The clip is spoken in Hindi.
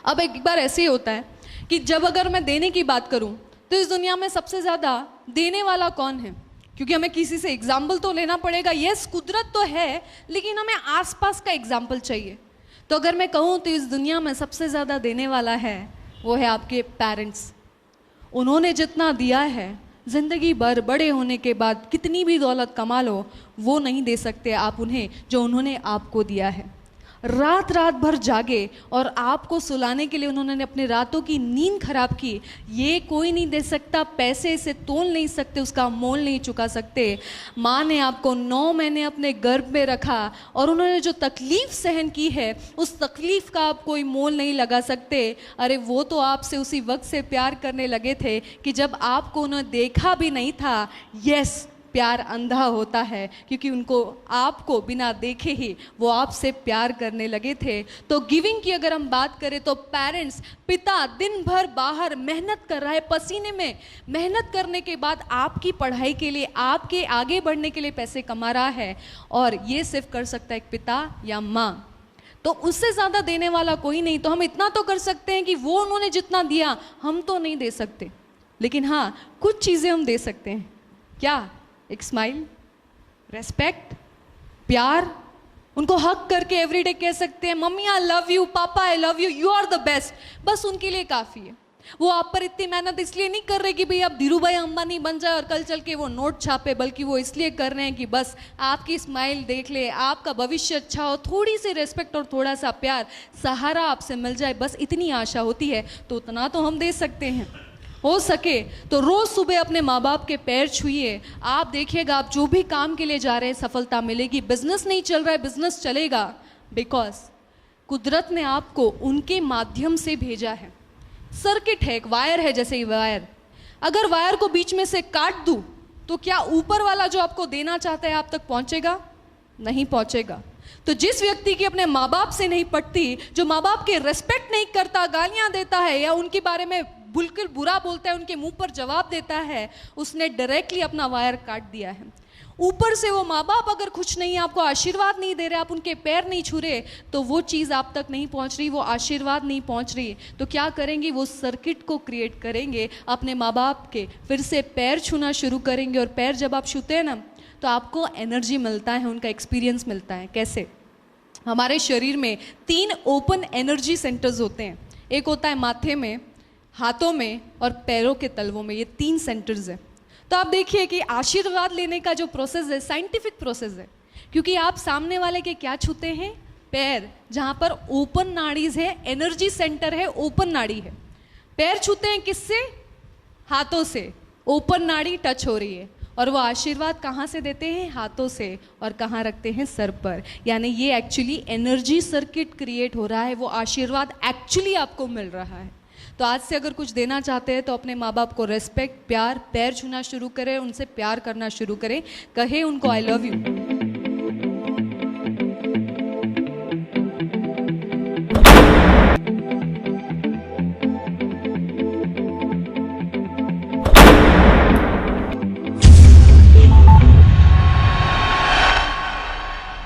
अब एक बार ऐसे ही होता है कि जब अगर मैं देने की बात करूं तो इस दुनिया में सबसे ज़्यादा देने वाला कौन है? क्योंकि हमें किसी से एग्जाम्पल तो लेना पड़ेगा। यस, कुदरत तो है, लेकिन हमें आसपास का एग्जाम्पल चाहिए। तो अगर मैं कहूँ तो इस दुनिया में सबसे ज़्यादा देने वाला है वो है आपके पेरेंट्स। उन्होंने जितना दिया है, ज़िंदगी भर बड़े होने के बाद कितनी भी दौलत कमा लो, वो नहीं दे सकते आप उन्हें जो उन्होंने आपको दिया है। रात रात भर जागे और आपको सुलाने के लिए उन्होंने अपने रातों की नींद खराब की, ये कोई नहीं दे सकता। पैसे से तोल नहीं सकते, उसका मोल नहीं चुका सकते। माँ ने आपको 9 महीने अपने गर्भ में रखा और उन्होंने जो तकलीफ़ सहन की है, उस तकलीफ़ का आप कोई मोल नहीं लगा सकते। अरे वो तो आपसे उसी वक्त से प्यार करने लगे थे कि जब आपको उन्होंने देखा भी नहीं था। यस, प्यार अंधा होता है, क्योंकि उनको आपको बिना देखे ही वो आपसे प्यार करने लगे थे। तो गिविंग की अगर हम बात करें तो पेरेंट्स, पिता दिन भर बाहर मेहनत कर रहा है, पसीने में मेहनत करने के बाद आपकी पढ़ाई के लिए, आपके आगे बढ़ने के लिए पैसे कमा रहा है, और ये सिर्फ कर सकता है एक पिता या माँ। तो उससे ज़्यादा देने वाला कोई नहीं। तो हम इतना तो कर सकते हैं कि वो उन्होंने जितना दिया हम तो नहीं दे सकते, लेकिन हाँ कुछ चीज़ें हम दे सकते हैं। क्या? एक स्माइल, रेस्पेक्ट, प्यार। उनको हक करके एवरीडे कह सकते हैं, मम्मी आई लव यू, पापा I love you, you are the best. बस उनके लिए काफ़ी है। वो आप पर इतनी मेहनत इसलिए नहीं कर रहे कि भाई आप धीरू भाई अंबानी बन जाए और कल चल के वो नोट छापे, बल्कि वो इसलिए कर रहे हैं कि बस आपकी स्माइल देख ले, आपका भविष्य अच्छा हो, थोड़ी सी रेस्पेक्ट और थोड़ा सा प्यार, सहारा आपसे मिल जाए, बस इतनी आशा होती है। तो उतना तो हम दे सकते हैं। हो सके तो रोज़ सुबह अपने माँ बाप के पैर छूइए। आप देखिएगा, आप जो भी काम के लिए जा रहे हैं सफलता मिलेगी। बिजनेस नहीं चल रहा है, बिजनेस चलेगा, बिकॉज कुदरत ने आपको उनके माध्यम से भेजा है। सर्किट है, एक वायर है, जैसे ही वायर, अगर वायर को बीच में से काट दूं तो क्या ऊपर वाला जो आपको देना चाहता है आप तक पहुंचेगा? नहीं पहुंचेगा। तो जिस व्यक्ति की अपने माँ बाप से नहीं पटती, जो माँ बाप के रेस्पेक्ट नहीं करता, गालियां देता है या उनके बारे में बिल्कुल बुरा बोलता है, उनके मुंह पर जवाब देता है, उसने डायरेक्टली अपना वायर काट दिया है। ऊपर से वो माँ बाप अगर खुश नहीं, आपको आशीर्वाद नहीं दे रहे, आप उनके पैर नहीं छू रहे, तो वो चीज़ आप तक नहीं पहुँच रही, वो आशीर्वाद नहीं पहुँच रही। तो क्या करेंगे? वो सर्किट को क्रिएट करेंगे अपने माँ बाप के, फिर से पैर छूना शुरू करेंगे। और पैर जब आप छूते हैं ना, तो आपको एनर्जी मिलता है, उनका एक्सपीरियंस मिलता है। कैसे? हमारे शरीर में 3 ओपन एनर्जी सेंटर्स होते हैं। एक होता है माथे में, हाथों में और पैरों के तलवों में। ये 3 सेंटर्स हैं। तो आप देखिए कि आशीर्वाद लेने का जो प्रोसेस है, साइंटिफिक प्रोसेस है, क्योंकि आप सामने वाले के क्या छूते हैं? पैर, जहाँ पर ओपन नाड़ीज है, एनर्जी सेंटर है, ओपन नाड़ी है। पैर छूते हैं किससे? हाथों से। ओपन नाड़ी टच हो रही है। और वो आशीर्वाद कहाँ से देते हैं? हाथों से। और कहाँ रखते हैं? सर पर। यानी ये एक्चुअली एनर्जी सर्किट क्रिएट हो रहा है, वो आशीर्वाद एक्चुअली आपको मिल रहा है। तो आज से अगर कुछ देना चाहते हैं तो अपने माँ बाप को रेस्पेक्ट, प्यार, पैर छूना शुरू करें, उनसे प्यार करना शुरू करें, कहें उनको आई लव यू।